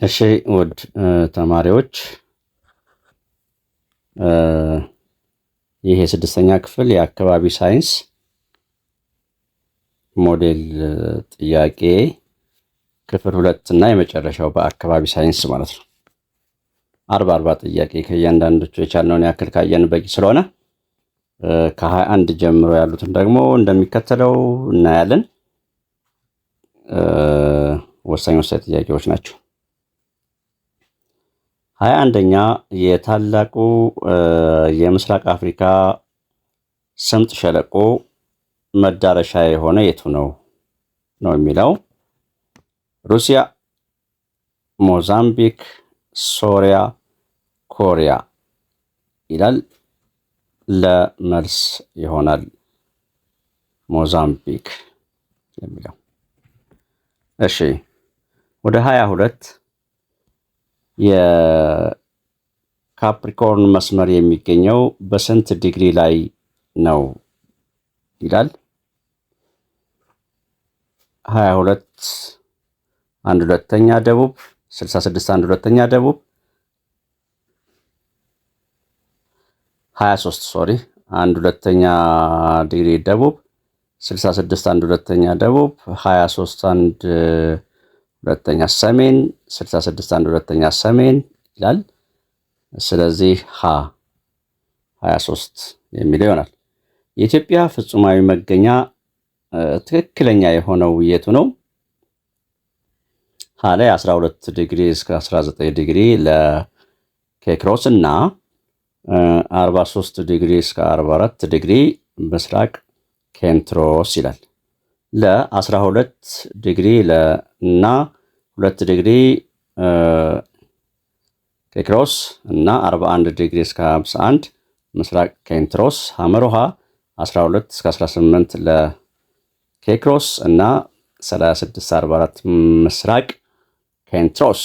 እሺ ውድ ተማሪዎች ይህ የስድስተኛ ክፍል የአካባቢ ሳይንስ ሞዴል ጥያቄ ክፍል 2 እና የመጨረሻው በአካባቢ ሳይንስ ማለት ነው። 40 ጥያቄ ከእያንዳንዶቹ የቻልነውን ያክል ካየን በቂ ስለሆነ ከ21 ጀምሮ ያሉትን ደግሞ እንደሚከተለው እናያለን። ወሳኝ ጥያቄዎች ናቸው። 21ኛ የታላቁ የምስራቅ አፍሪካ ስምጥ ሸለቆ መዳረሻ የሆነ የቱ ነው የሚለው? ሩሲያ፣ ሞዛምቢክ፣ ሶሪያ፣ ኮሪያ ይላል። ለመልስ ይሆናል ሞዛምቢክ የሚለው። እሺ ወደ 22 የካፕሪኮርን መስመር የሚገኘው በስንት ዲግሪ ላይ ነው ይላል። 22 1/2 ደቡብ፣ 66 1/2 ደቡብ፣ 23 1/2 ዲግሪ ደቡብ፣ 66 1/2 ደቡብ፣ 23 1/2 ሰሜን፣ 66 1/2 ሰሜን ይላል። ስለዚህ 23 የሚለው ይሆናል። የኢትዮጵያ ፍጹማዊ መገኛ ትክክለኛ የሆነው የቱ ነው? ላይ 12 ዲግሪ እስከ 19 ዲግሪ ለኬክሮስ እና 43 ዲግሪ እስከ 44 ዲግሪ ምስራቅ ኬንትሮስ ይላል። ለ12 ዲግሪ እና 2 ዲግሪ ኬክሮስ እና 41 ዲግሪ እስከ 51 ምስራቅ ኬንትሮስ። ሐመሮሃ 12 እስከ 18 ለኬክሮስ እና 36 44 ምስራቅ ኬንትሮስ።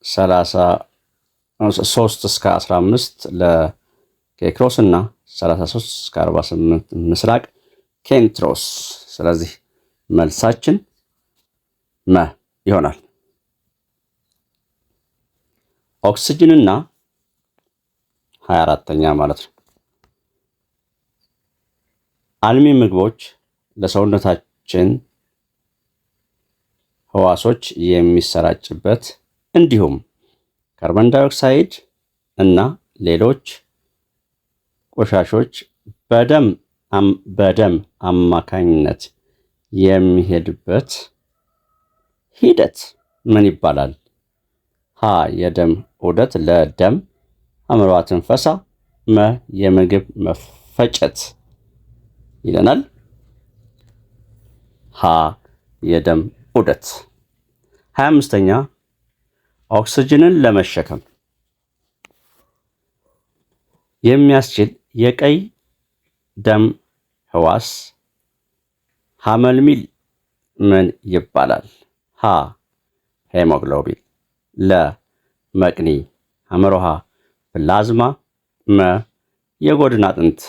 33 እስከ 15 ለኬክሮስ እና 33 እስከ 48 ምስራቅ ኬንትሮስ። ስለዚህ መልሳችን ይሆናል። ኦክሲጅንና 24ኛ ማለት ነው። አልሚ ምግቦች ለሰውነታችን ህዋሶች የሚሰራጭበት እንዲሁም ካርቦን ዳይኦክሳይድ እና ሌሎች ቆሻሾች በደም አማካኝነት የሚሄድበት ሂደት ምን ይባላል? የደም ዑደት፣ ለደም ሐመሯ ትንፈሳ፣ የምግብ መፈጨት ይለናል። የደም ዑደት። 25ኛ ኦክሲጅንን ለመሸከም የሚያስችል የቀይ ደም ህዋስ ሐመልሚል ምን ይባላል? ሄሞግሎቢን፣ ለመቅኒ፣ ሐመሮሃ ፕላዝማ፣ የጎድን አጥንት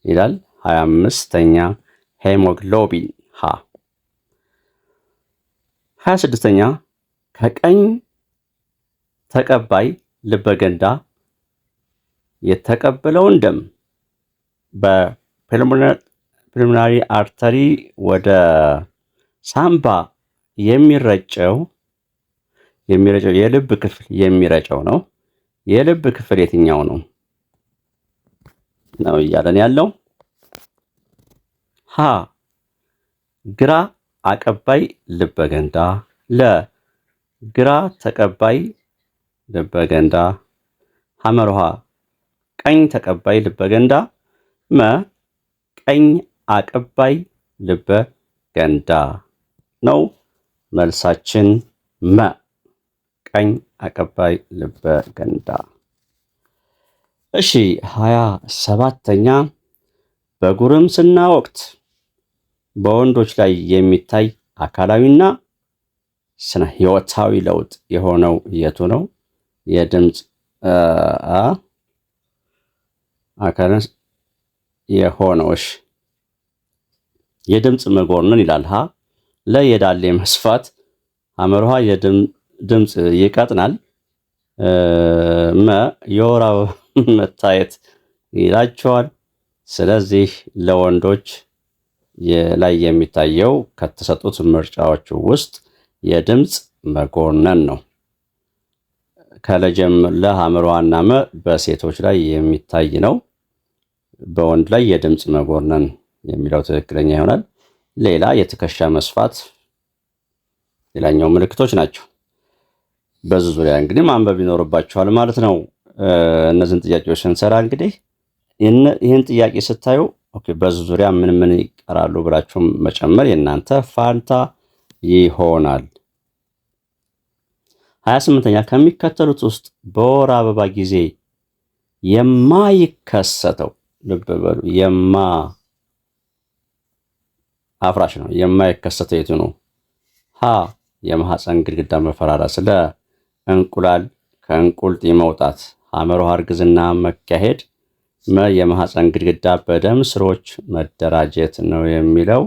ይላል። 25ኛ ሄሞግሎቢን 26ኛ ከቀኝ ተቀባይ ልበገንዳ የተቀበለውን ደም በፕልሞናሪ አርተሪ ወደ ሳምባ የሚረጨው የልብ ክፍል የሚረጨው ነው። የልብ ክፍል የትኛው ነው እያለን ያለው? ግራ አቀባይ ልበገንዳ፣ ለግራ ተቀባይ ልበገንዳ፣ ሐመርሃ ቀኝ ተቀባይ ልበገንዳ፣ ቀኝ አቀባይ ልበገንዳ ነው። መልሳችን ቀኝ አቀባይ ልበገንዳ። እሺ 27ኛ በጉርምስና ወቅት በወንዶች ላይ የሚታይ አካላዊና ስነ ህይወታዊ ለውጥ የሆነው የቱ ነው? የድምፅ አካላዊ የሆነው የድምፅ መጎርነን ይላል። ለየዳሌ መስፋት ሐመርሃ ድምፅ ይቀጥናል። የወር አበባ መታየት ይላቸዋል። ስለዚህ ለወንዶች ላይ የሚታየው ከተሰጡት ምርጫዎች ውስጥ የድምፅ መጎርነን ነው። ለሐመርሃና መ በሴቶች ላይ የሚታይ ነው። በወንድ ላይ የድምፅ መጎርነን የሚለው ትክክለኛ ይሆናል። ሌላ የትከሻ መስፋት ሌላኛው ምልክቶች ናቸው። በዚህ ዙሪያ እንግዲህ ማንበብ ይኖርባችኋል ማለት ነው። እነዚህን ጥያቄዎች ስንሰራ እንግዲህ ይህን ጥያቄ ስታዩ በዚህ ዙሪያ ምን ይቀራሉ ብላችሁም መጨመር የእናንተ ፋንታ ይሆናል። 28ኛ ከሚከተሉት ውስጥ በወር አበባ ጊዜ የማይከሰተው ልብ በሉ፣ አፍራሽ ነው። የማይከሰተው የቱ ነው? ሀ የማህፀን ግድግዳ መፈራረስ፣ ለ እንቁላል ከእንቁልጢ መውጣት፣ ሐመርሃ እርግዝና መካሄድ፣ መ የማህፀን ግድግዳ በደም ስሮች መደራጀት ነው የሚለው።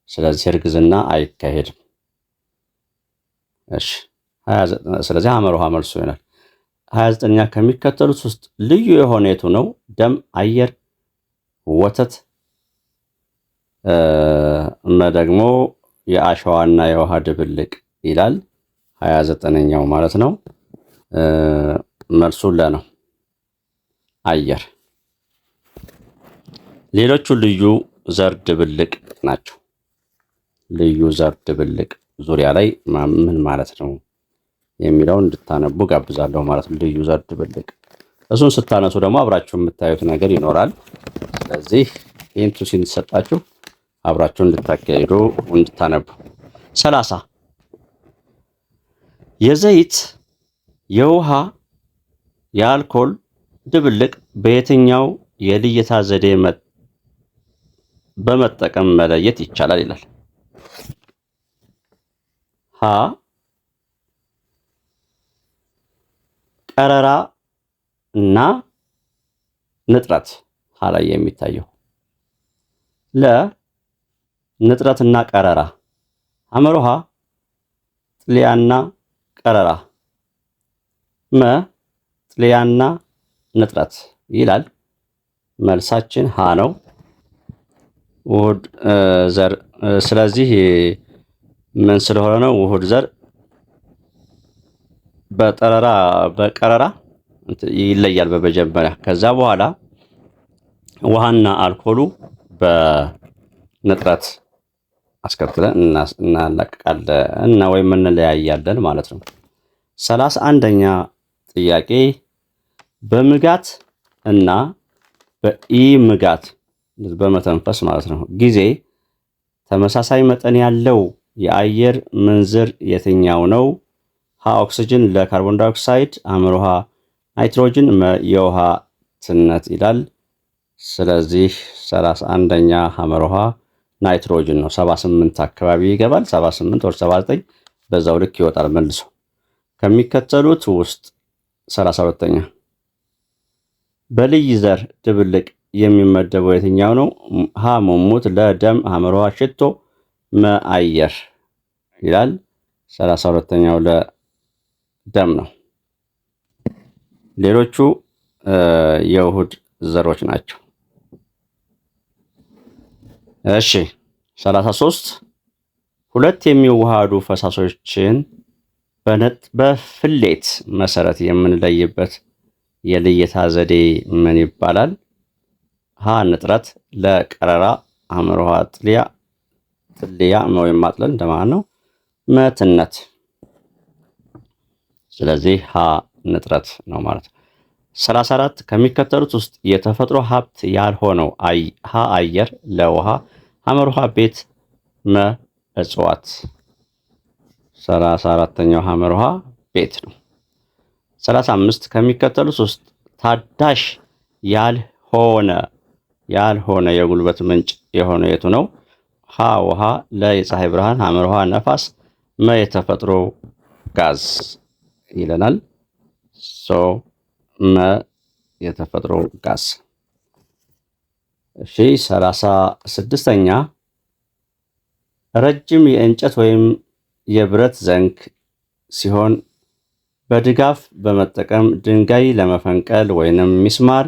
ስለዚህ እርግዝና አይካሄድም። እሺ ስለዚህ ሐመርሃ መልሶ ይሆናል። 29ኛ ከሚከተሉት ውስጥ ልዩ የሆነ የቱ ነው? ደም፣ አየር፣ ወተት፣ ደግሞ የአሸዋና የውሃ ድብልቅ ይላል። 29ኛው ማለት ነው። መልሱ ለ ነው፣ አየር። ሌሎቹ ልዩ ዘር ድብልቅ ናቸው። ልዩ ዘር ድብልቅ ዙሪያ ላይ ምን ማለት ነው የሚለውን እንድታነቡ ጋብዛለሁ ማለት ነው። ልዩ ዘር ድብልቅ እሱን ስታነሱ ደግሞ አብራችሁ የምታዩት ነገር ይኖራል። ስለዚህ ኢንቱ ሲሰጣችሁ አብራችሁ እንድታካሂዱ እንድታነቡ። 30 የዘይት የውሃ የአልኮል ድብልቅ በየትኛው የልየታ ዘዴ በመጠቀም መለየት ይቻላል ይላል። ሀ ቀረራ እና ንጥረት ሀ ላይ የሚታየው፣ ለ ንጥረትና ቀረራ፣ ሐመርሃ ጥልያና ቀረራ፣ መ ጥልያና ንጥረት ይላል። መልሳችን ሀ ነው፣ ውሁድ ዘር። ስለዚህ ምን ስለሆነ ነው ውሁድ ዘር በቀረራ ይለያል በመጀመሪያ። ከዛ በኋላ ውሃና አልኮሉ በንጥረት አስከትለን እናላቅቃለን ወይም እንለያያለን ማለት ነው። 31ኛ ጥያቄ በምጋት እና በኢምጋት በመተንፈስ ማለት ነው ጊዜ ተመሳሳይ መጠን ያለው የአየር ምንዝር የትኛው ነው? ሀ ኦክሲጅን፣ ለካርቦን ዳይኦክሳይድ፣ ሐመርሃ ናይትሮጅን፣ የውሃ ትነት ይላል። ስለዚህ 31ኛ ሐመርሃ ናይትሮጅን ነው። 78 አካባቢ ይገባል። 78 ወር 79 በዛው ልክ ይወጣል መልሶ። ከሚከተሉት ውስጥ 32ኛ በልይ ዘር ድብልቅ የሚመደበው የትኛው ነው? ሀ ሙሙት፣ ለደም፣ ሐመርሃ ሽቶ፣ መአየር ይላል። 32ኛው ለደም ነው። ሌሎቹ የውሁድ ዘሮች ናቸው። እሺ 33 ሁለት የሚዋሃዱ ፈሳሾችን በፍሌት መሰረት የምንለይበት የልየታ ዘዴ ምን ይባላል? ሀ ንጥረት፣ ለቀረራ፣ ሐመርሃ ጥልያ ወይም ማጥለል እንደማለት ነው፣ መትነት። ስለዚህ ሀ ንጥረት ነው ማለት ነው። 34 ከሚከተሉት ውስጥ የተፈጥሮ ሀብት ያልሆነው ሀ አየር፣ ለውሃ፣ ሐመርሃ ቤት፣ መ እጽዋት። 34ኛው ሐመርሃ ቤት ነው። 35 ከሚከተሉት ውስጥ ታዳሽ ያልሆነ የጉልበት ምንጭ የሆነ የቱ ነው? ሀ ውሃ፣ ለ የፀሐይ ብርሃን፣ ሐመርሃ ነፋስ፣ መ የተፈጥሮ ጋዝ ይለናል። መ የተፈጥሮ ጋዝ። እሺ 36ኛ ረጅም የእንጨት ወይም የብረት ዘንግ ሲሆን በድጋፍ በመጠቀም ድንጋይ ለመፈንቀል ወይንም ሚስማር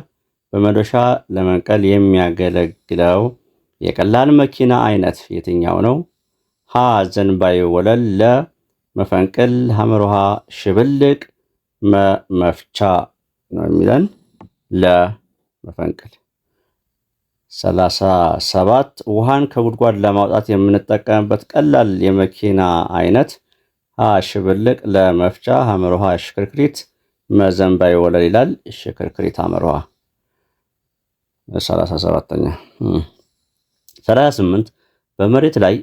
በመዶሻ ለመንቀል የሚያገለግለው የቀላል መኪና አይነት የትኛው ነው? ሀ ዘንባይ ወለል፣ ለ መፈንቅል፣ ሐመርሃ ሽብልቅ፣ መፍቻ ነው የሚለን ለ መፈንቅል። 37 ውሃን ከጉድጓድ ለማውጣት የምንጠቀምበት ቀላል የመኪና አይነት ሀ ሽብልቅ፣ ለመፍቻ፣ ሐመርሃ ሽክርክሪት፣ መዘንባይ ወለል ይላል። ሽክርክሪት ሐመርሃ። 37ኛ 38 በመሬት ላይ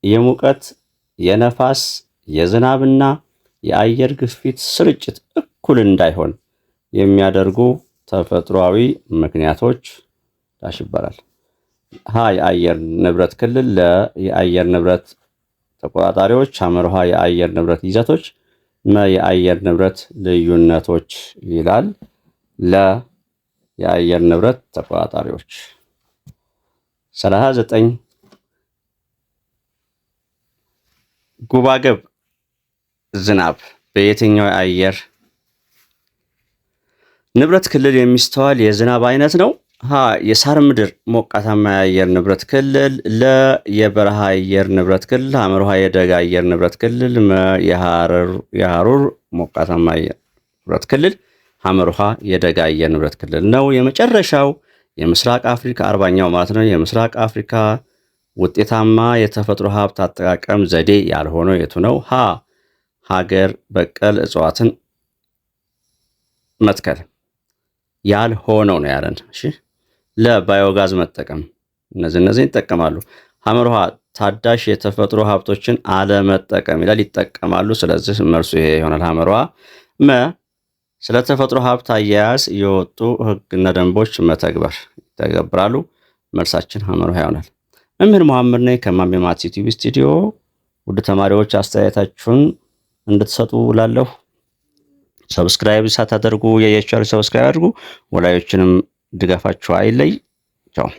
የሙቀት የነፋስ የዝናብና የአየር ግፊት ስርጭት እኩል እንዳይሆን የሚያደርጉ ተፈጥሯዊ ምክንያቶች ዳሽ ይባላል። ሀ የአየር ንብረት ክልል፣ ለ የአየር ንብረት ተቆጣጣሪዎች፣ ሐመርሃ የአየር ንብረት ይዘቶች፣ መ የአየር ንብረት ልዩነቶች ይላል። ለ የአየር ንብረት ተቆጣጣሪዎች። 39 ጉባገብ ዝናብ በየትኛው የአየር ንብረት ክልል የሚስተዋል የዝናብ አይነት ነው? ሀ የሳር ምድር ሞቃታማ የአየር ንብረት ክልል፣ ለ የበረሃ አየር ንብረት ክልል፣ ሐመርሃ የደጋ አየር ንብረት ክልል፣ መ የሐሩር ሞቃታማ አየር ንብረት ክልል፣ ሐመርሃ የደጋ አየር ንብረት ክልል ነው። የመጨረሻው የምስራቅ አፍሪካ 40ኛው ማለት ነው። የምስራቅ አፍሪካ ውጤታማ የተፈጥሮ ሀብት አጠቃቀም ዘዴ ያልሆነው የቱ ነው? ሀ ሀገር በቀል እጽዋትን መትከል ያልሆነው ነው ያለን። እሺ ለባዮጋዝ መጠቀም እነዚህ ይጠቀማሉ። ሐመርሃ ታዳሽ የተፈጥሮ ሀብቶችን አለመጠቀም ይላል። ይጠቀማሉ። ስለዚህ መልሱ ይሄ ይሆናል ሐመርሃ። መ ስለ ተፈጥሮ ሀብት አያያዝ የወጡ ህግና ደንቦች መተግበር ይተገብራሉ። መልሳችን ሐመርሃ ይሆናል። መምህር መሐመድ ነኝ ከማሜ ማትስ ዩቲዩብ ስቱዲዮ። ውድ ተማሪዎች አስተያየታችሁን እንድትሰጡ ላለሁ ሰብስክራይብ ሳታደርጉ ያያችሁ ሰብስክራይብ አድርጉ። ወላጆችንም ድጋፋችሁ አይለይ። ቻው።